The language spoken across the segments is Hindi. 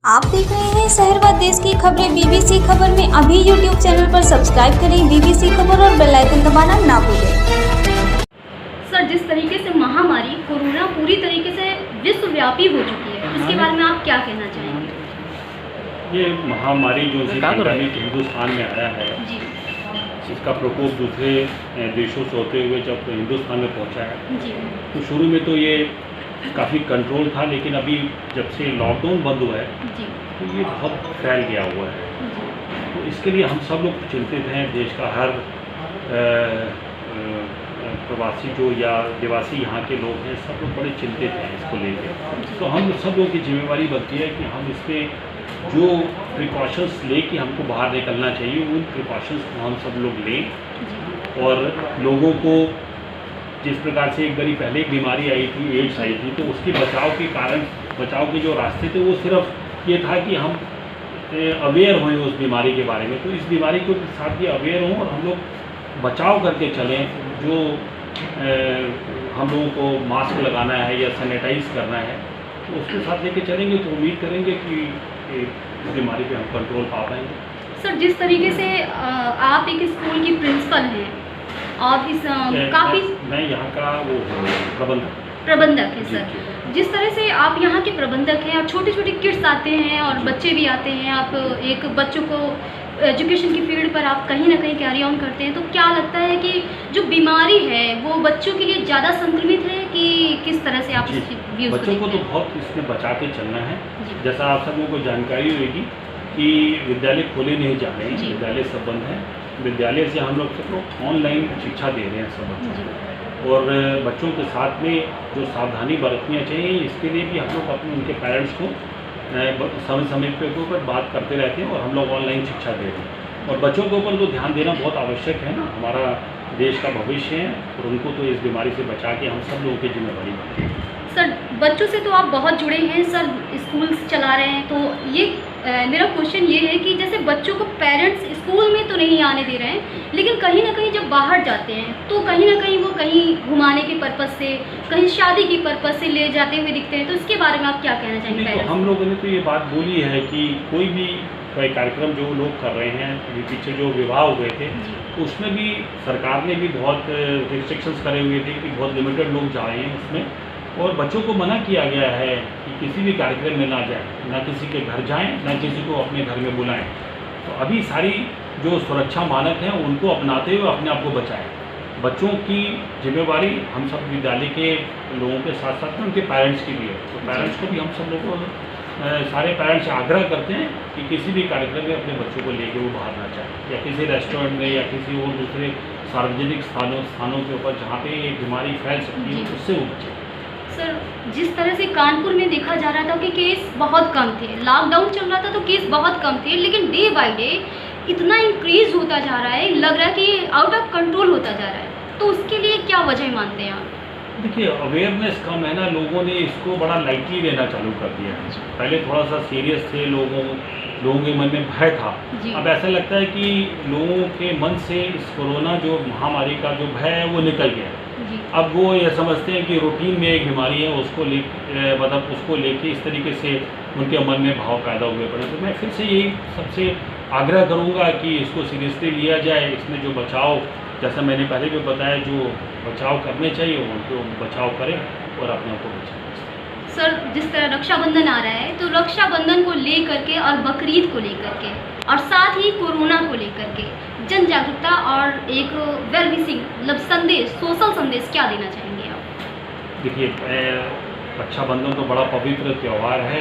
आप देख रहे हैं शहर व देश की खबरें बीबीसी खबर में। अभी यूट्यूब चैनल पर सब्सक्राइब करें बीबीसी खबर और बेल आइकन दबाना ना भूलें। सर, जिस तरीके से महामारी कोरोना पूरी तरीके से विश्वव्यापी हो चुकी है, उसके बारे में आप क्या कहना चाहेंगे? ये महामारी जो हिंदुस्तान में आया है, इसका प्रकोप दूसरे देशों से होते हुए जब हिंदुस्तान में पहुंचा है जी। तो शुरू में तो ये काफ़ी कंट्रोल था, लेकिन अभी जब से लॉकडाउन बंद हुआ है जी। तो ये बहुत फैल गया हुआ है। तो इसके लिए हम सब लोग चिंतित हैं। देश का हर प्रवासी जो या निवासी यहाँ के लोग हैं, सब लोग बड़े चिंतित हैं इसको लेकर। तो हम सब लोगों की जिम्मेवारी बनती है कि हम इसमें जो प्रिकॉशंस ले कि हमको बाहर निकलना चाहिए, उन प्रिकॉशंस को हम सब लोग लें। और लोगों को जिस प्रकार से एक बारी पहले एक बीमारी आई थी, एड्स आई थी, तो उसके बचाव के जो रास्ते थे वो सिर्फ ये था कि हम अवेयर हों उस बीमारी के बारे में। तो इस बीमारी के साथ ये अवेयर हों और हम लोग बचाव करके चलें। जो हम लोगों को मास्क लगाना है या सैनिटाइज करना है, तो उसके साथ लेके चलेंगे तो उम्मीद करेंगे कि इस बीमारी पे हम कंट्रोल पा पाएंगे। सर, जिस तरीके से आप एक स्कूल की प्रिंसिपल हैं और इस काफ़ी मैं यहाँ का वो प्रबंधक है सर, जिस तरह से आप यहाँ के प्रबंधक हैं और छोटे छोटे किड्स आते हैं और बच्चे भी आते हैं, आप एक बच्चों को एजुकेशन की फील्ड पर आप कहीं ना कहीं कैरी ऑन करते हैं, तो क्या लगता है कि जो बीमारी है वो बच्चों के लिए ज़्यादा संक्रमित है कि किस तरह से आप व्यूज़ बच्चों को तो बहुत इसमें बचा के चलना है। जैसा आप सब लोगों को जानकारी होगी कि विद्यालय खोले नहीं जा रहे हैं, विद्यालय सब बंद है। विद्यालय से हम लोग सब लोग ऑनलाइन शिक्षा दे रहे हैं सब बच्चों को, और बच्चों के साथ में जो सावधानी बरतनी चाहिए, इसके लिए भी हम लोग अपने उनके पेरेंट्स को समय के ऊपर बात करते रहते हैं और हम लोग ऑनलाइन शिक्षा दे रहे हैं। और बच्चों के ऊपर तो ध्यान देना बहुत आवश्यक है ना, हमारा देश का भविष्य है, और उनको तो इस बीमारी से बचा के हम सब लोगों की जिम्मेवारी बनती है। सर, बच्चों से तो आप बहुत जुड़े हैं सर, स्कूल चला रहे हैं, तो ये मेरा क्वेश्चन ये है कि जैसे बच्चों को पेरेंट्स स्कूल में तो नहीं आने दे रहे हैं, लेकिन कहीं ना कहीं जब बाहर जाते हैं तो कहीं ना कहीं वो कहीं घुमाने के पर्पज़ से, कहीं शादी के पर्पज़ से ले जाते हुए दिखते हैं, तो इसके बारे में आप क्या कहना चाहेंगे? तो हम लोगों ने तो ये बात बोली है कि कोई भी कार्यक्रम जो लोग कर रहे हैं, अभी पीछे जो विवाह हुए थे उसमें भी सरकार ने भी बहुत रिस्ट्रिक्शंस करे हुए थे कि बहुत लिमिटेड लोग जा रहे हैं उसमें, और बच्चों को मना किया गया है कि किसी भी कार्यक्रम में ना जाएं, ना किसी के घर जाएं, ना किसी को अपने घर में बुलाएं। तो अभी सारी जो सुरक्षा मानक हैं उनको अपनाते हुए अपने आप को बचाएं। बच्चों की जिम्मेवारी हम सब विद्यालय के लोगों के साथ साथ में उनके पेरेंट्स की भी है। तो पेरेंट्स को भी हम सब लोगों सारे पेरेंट्स से आग्रह करते हैं कि किसी भी कार्यक्रम में अपने बच्चों को लेके वो बाहर ना जाए, या किसी रेस्टोरेंट में या किसी और दूसरे सार्वजनिक स्थानों के ऊपर जहाँ पे ये बीमारी फैल सकती है उससे वो बचें। सर, जिस तरह से कानपुर में देखा जा रहा था कि केस बहुत कम थे, लॉकडाउन चल रहा था तो केस बहुत कम थे, लेकिन डे बाय डे इतना इंक्रीज होता जा रहा है, लग रहा है कि आउट ऑफ कंट्रोल होता जा रहा है, तो उसके लिए क्या वजह मानते हैं आप? देखिए, अवेयरनेस कम है ना, लोगों ने इसको बड़ा लाइटली लेना चालू कर दिया है। पहले थोड़ा सा सीरियस थे, लोगों के मन में भय था। अब ऐसा लगता है कि लोगों के मन से इस कोरोना जो महामारी का जो भय है वो निकल गया। अब वो ये समझते हैं कि रूटीन में एक बीमारी है, उसको लेके इस तरीके से उनके मन में भाव पैदा हुए पड़े। तो मैं फिर से यही सबसे आग्रह करूँगा कि इसको सीरियसली लिया जाए। इसमें जो बचाव, जैसा मैंने पहले भी बताया, जो बचाव करने चाहिए उनको बचाव करें और अपने को बचाएं। सर, जिस तरह रक्षाबंधन आ रहा है, तो रक्षाबंधन को लेकर के और बकरीद को लेकर के और साथ ही कोरोना को लेकर के जन जागरूकता और एक वेल विशिंग मतलब संदेश, सोशल संदेश क्या देना चाहेंगे आप? देखिए, रक्षाबंधन तो बड़ा पवित्र त्यौहार है।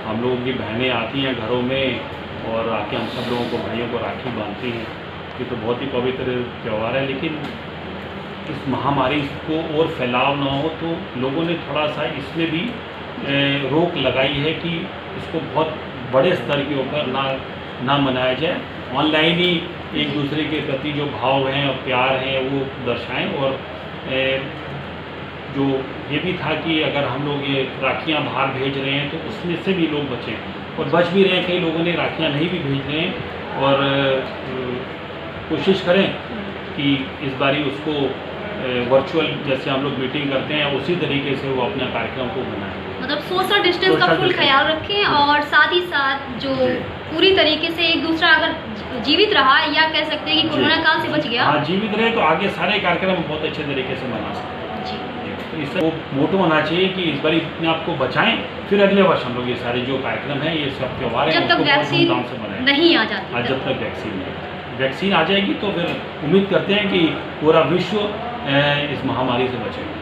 हम लोगों की बहनें आती हैं घरों में और आके हम सब लोगों को, भाइयों को राखी बांधती हैं। ये तो बहुत ही पवित्र त्यौहार है, लेकिन इस महामारी को और फैलाव ना हो तो लोगों ने थोड़ा सा इसमें भी रोक लगाई है कि इसको बहुत बड़े स्तर के ऊपर ना मनाया जाए। ऑनलाइन ही एक दूसरे के प्रति जो भाव हैं और प्यार हैं वो दर्शाएं। और जो ये भी था कि अगर हम लोग ये राखियाँ बाहर भेज रहे हैं तो उसमें से भी लोग बचें, और बच भी रहे हैं। कई लोगों ने राखियाँ नहीं भी भेज रहे हैं, और कोशिश करें कि इस बारी उसको वर्चुअल जैसे हम लोग मीटिंग करते हैं उसी तरीके से वो अपना कार्यक्रम को बनाएं। मतलब सोशल डिस्टेंस का Social फुल distance। ख्याल रखें और साथ ही साथ जो जी। पूरी तरीके से एक दूसरा अगर जीवित रहा या कह सकते हैं कि जी। कोरोना काल से बच गया। हाँ, जीवित रहे तो आगे सारे कार्यक्रम बहुत अच्छे तरीके से मना सकते हैं। जी। तो इससे वो मोटो होना चाहिए कि इस बार अपने आप को बचाएं, फिर अगले वर्ष हम लोग ये सारे जो कार्यक्रम हैं, ये सब त्योहार हैं, जब तक उसको बहुत वैक्सीन धूमधाम से मनाएं। नहीं आ जाती हाँ, तब जब तक वैक्सीन आ जाएगी तो फिर उम्मीद करते हैं कि पूरा विश्व इस महामारी से बचेगा।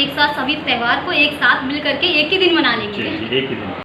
एक साथ सभी त्योहार को एक साथ मिल करके एक ही दिन मना लेंगे। जी, एक ही दिन।